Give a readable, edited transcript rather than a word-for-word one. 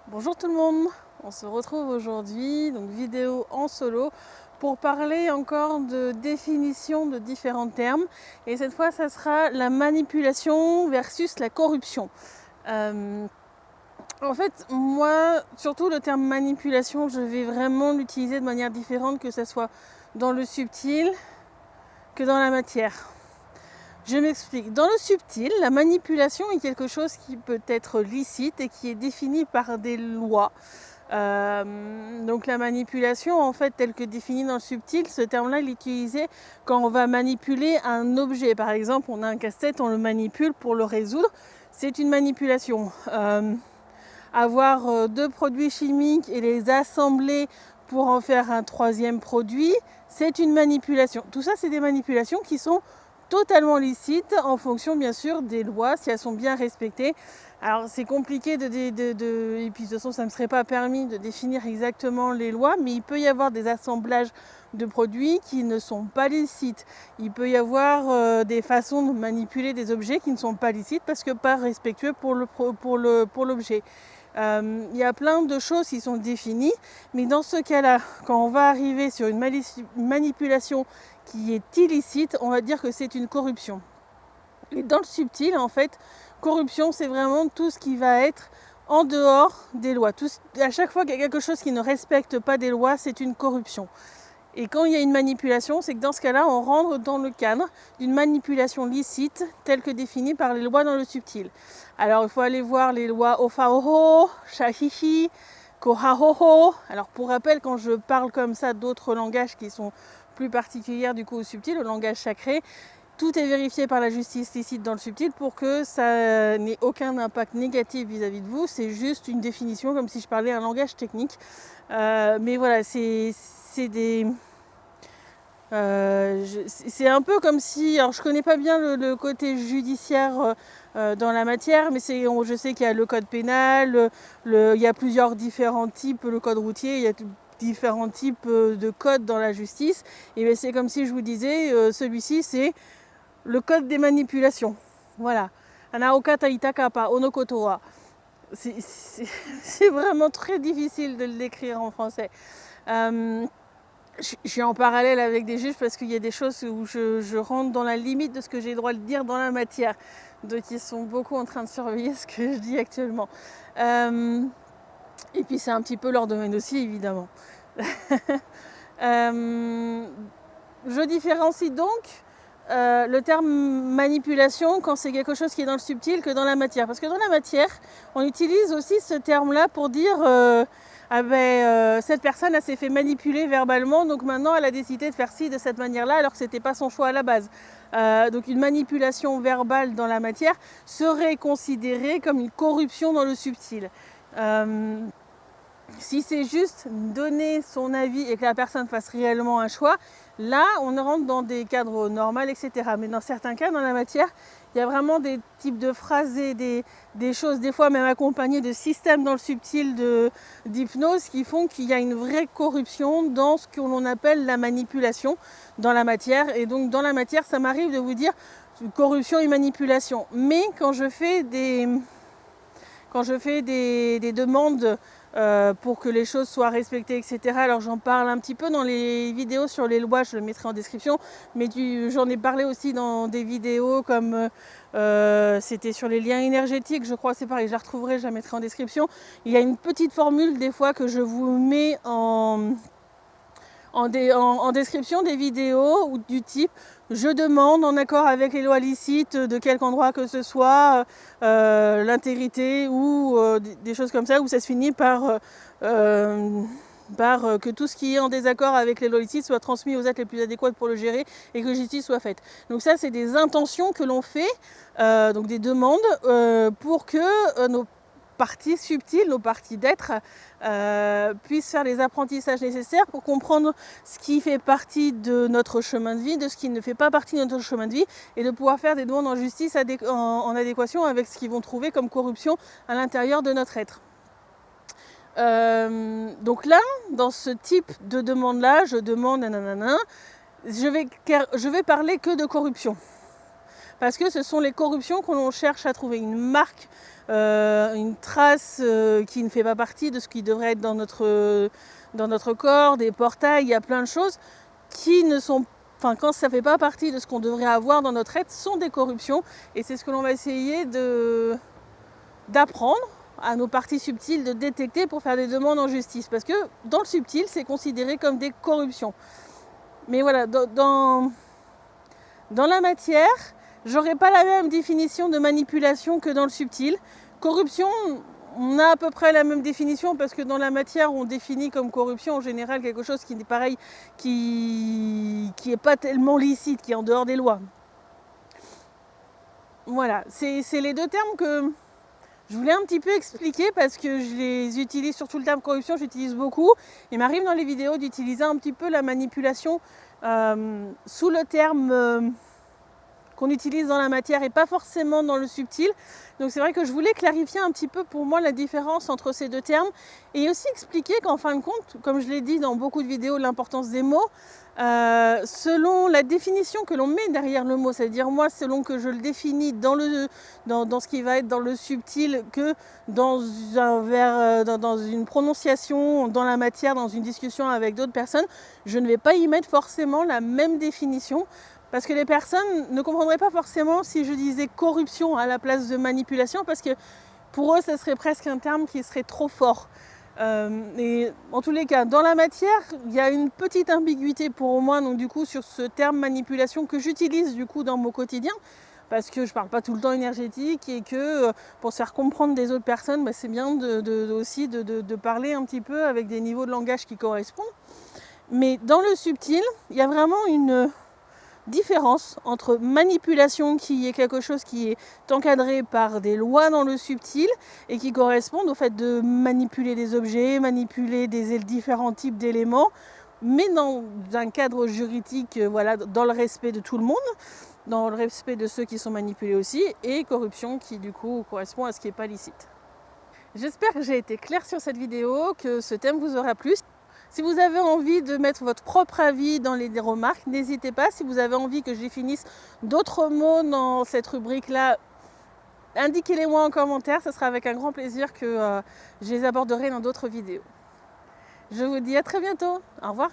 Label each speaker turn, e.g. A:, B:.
A: Bonjour tout le monde, on se retrouve aujourd'hui, donc vidéo en solo, pour parler encore de définition de différents termes. Et cette fois, ça sera la manipulation versus la corruption. En fait, moi, surtout le terme manipulation, je vais vraiment l'utiliser de manière différente, que ce soit dans le subtil que dans la matière. Je m'explique. Dans le subtil, la manipulation est quelque chose qui peut être licite et qui est défini par des lois. Donc la manipulation, en fait, telle que définie dans le subtil, ce terme-là, il est utilisé quand on va manipuler un objet. Par exemple, on a un casse-tête, on le manipule pour le résoudre. C'est une manipulation. Avoir deux produits chimiques et les assembler pour en faire un troisième produit, c'est une manipulation. Tout ça, c'est des manipulations qui sont totalement licites en fonction bien sûr des lois, si elles sont bien respectées. Alors c'est compliqué et puis de toute façon ça ne me serait pas permis de définir exactement les lois, mais il peut y avoir des assemblages de produits qui ne sont pas licites. Il peut y avoir des façons de manipuler des objets qui ne sont pas licites parce que pas respectueux pour l'objet. Il y a plein de choses qui sont définies, mais dans ce cas-là, quand on va arriver sur une manipulation qui est illicite, on va dire que c'est une corruption. Et dans le subtil, en fait, corruption, c'est vraiment tout ce qui va être en dehors des lois. À chaque fois qu'il y a quelque chose qui ne respecte pas des lois, c'est une corruption. Et quand il y a une manipulation, c'est que dans ce cas-là, on rentre dans le cadre d'une manipulation licite telle que définie par les lois dans le subtil. Alors il faut aller voir les lois Ofaoho, Shahihi, Kohahoho. Alors pour rappel, quand je parle comme ça d'autres langages qui sont plus particulières du coup au subtil, au langage sacré, tout est vérifié par la justice licite dans le subtil pour que ça n'ait aucun impact négatif vis-à-vis de vous. C'est juste une définition comme si je parlais un langage technique. Mais voilà, c'est c'est un peu comme si, alors je connais pas bien le côté judiciaire dans la matière, mais je sais qu'il y a le code pénal, il y a plusieurs différents types, le code routier, il y a différents types de codes dans la justice. Et bien c'est comme si je vous disais, celui-ci c'est le code des manipulations. Voilà. Anaoka Taitakapa, Onokotoa. C'est vraiment très difficile de le décrire en français. Je suis en parallèle avec des juges parce qu'il y a des choses où je rentre dans la limite de ce que j'ai le droit de dire dans la matière. Donc ils sont beaucoup en train de surveiller ce que je dis actuellement. Et puis c'est un petit peu leur domaine aussi, évidemment. Je différencie donc le terme manipulation quand c'est quelque chose qui est dans le subtil que dans la matière. Parce que dans la matière, on utilise aussi ce terme-là pour dire cette personne elle s'est fait manipuler verbalement, donc maintenant elle a décidé de faire ci de cette manière-là alors que ce n'était pas son choix à la base. Donc une manipulation verbale dans la matière serait considérée comme une corruption dans le subtil. Si c'est juste donner son avis et que la personne fasse réellement un choix, là on rentre dans des cadres normaux, etc. Mais dans certains cas, dans la matière, il y a vraiment des types de phrasés, des choses, des fois même accompagnées de systèmes dans le subtil d'hypnose qui font qu'il y a une vraie corruption dans ce que l'on appelle la manipulation dans la matière. Et donc dans la matière, ça m'arrive de vous dire corruption et manipulation. Mais quand je fais des demandes pour que les choses soient respectées, etc. Alors j'en parle un petit peu dans les vidéos sur les lois, je le mettrai en description, mais j'en ai parlé aussi dans des vidéos comme c'était sur les liens énergétiques, je crois, c'est pareil, je la retrouverai, je la mettrai en description. Il y a une petite formule des fois que je vous mets en description des vidéos ou du type je demande en accord avec les lois licites de quelque endroit que ce soit l'intégrité ou des choses comme ça où ça se finit par que tout ce qui est en désaccord avec les lois licites soit transmis aux êtres les plus adéquats pour le gérer et que justice soit faite. Donc ça c'est des intentions que l'on fait, donc des demandes pour que nos parties subtiles, nos parties d'être, puissent faire les apprentissages nécessaires pour comprendre ce qui fait partie de notre chemin de vie, de ce qui ne fait pas partie de notre chemin de vie, et de pouvoir faire des demandes en justice en adéquation avec ce qu'ils vont trouver comme corruption à l'intérieur de notre être. Donc là, dans ce type de demande-là, je demande nanana, je vais parler que de corruption. parce que ce sont les corruptions que l'on cherche à trouver, une marque, une trace qui ne fait pas partie de ce qui devrait être dans notre corps, des portails, il y a plein de choses qui ne sont pas. Enfin, quand ça ne fait pas partie de ce qu'on devrait avoir dans notre être, sont des corruptions. Et c'est ce que l'on va essayer d'apprendre à nos parties subtiles de détecter pour faire des demandes en justice. Parce que dans le subtil, c'est considéré comme des corruptions. Mais voilà, dans la matière, j'aurais pas la même définition de manipulation que dans le subtil. Corruption, on a à peu près la même définition parce que dans la matière, on définit comme corruption en général quelque chose qui est pareil, qui est pas tellement licite, qui est en dehors des lois. Voilà, c'est les deux termes que je voulais un petit peu expliquer parce que je les utilise, surtout le terme corruption, j'utilise beaucoup. Il m'arrive dans les vidéos d'utiliser un petit peu la manipulation sous le terme qu'on utilise dans la matière et pas forcément dans le subtil. Donc c'est vrai que je voulais clarifier un petit peu pour moi la différence entre ces deux termes et aussi expliquer qu'en fin de compte, comme je l'ai dit dans beaucoup de vidéos, l'importance des mots, selon la définition que l'on met derrière le mot, c'est-à-dire moi selon que je le définis dans ce qui va être dans le subtil que dans une prononciation, dans la matière, dans une discussion avec d'autres personnes, je ne vais pas y mettre forcément la même définition. Parce que les personnes ne comprendraient pas forcément si je disais corruption à la place de manipulation, parce que pour eux, ça serait presque un terme qui serait trop fort. Et en tous les cas, dans la matière, il y a une petite ambiguïté pour moi, donc du coup, sur ce terme manipulation que j'utilise du coup dans mon quotidien, parce que je ne parle pas tout le temps énergétique et que pour se faire comprendre des autres personnes, bah, c'est bien aussi de parler un petit peu avec des niveaux de langage qui correspondent. Mais dans le subtil, il y a vraiment une différence entre manipulation, qui est quelque chose qui est encadré par des lois dans le subtil et qui correspondent au fait de manipuler des objets, manipuler des différents types d'éléments, mais dans un cadre juridique, voilà, dans le respect de tout le monde, dans le respect de ceux qui sont manipulés aussi, et corruption qui du coup correspond à ce qui n'est pas licite. J'espère que j'ai été claire sur cette vidéo, que ce thème vous aura plu. Si vous avez envie de mettre votre propre avis dans les remarques, n'hésitez pas. Si vous avez envie que je définisse d'autres mots dans cette rubrique-là, indiquez-les moi en commentaire. Ce sera avec un grand plaisir que je les aborderai dans d'autres vidéos. Je vous dis à très bientôt. Au revoir.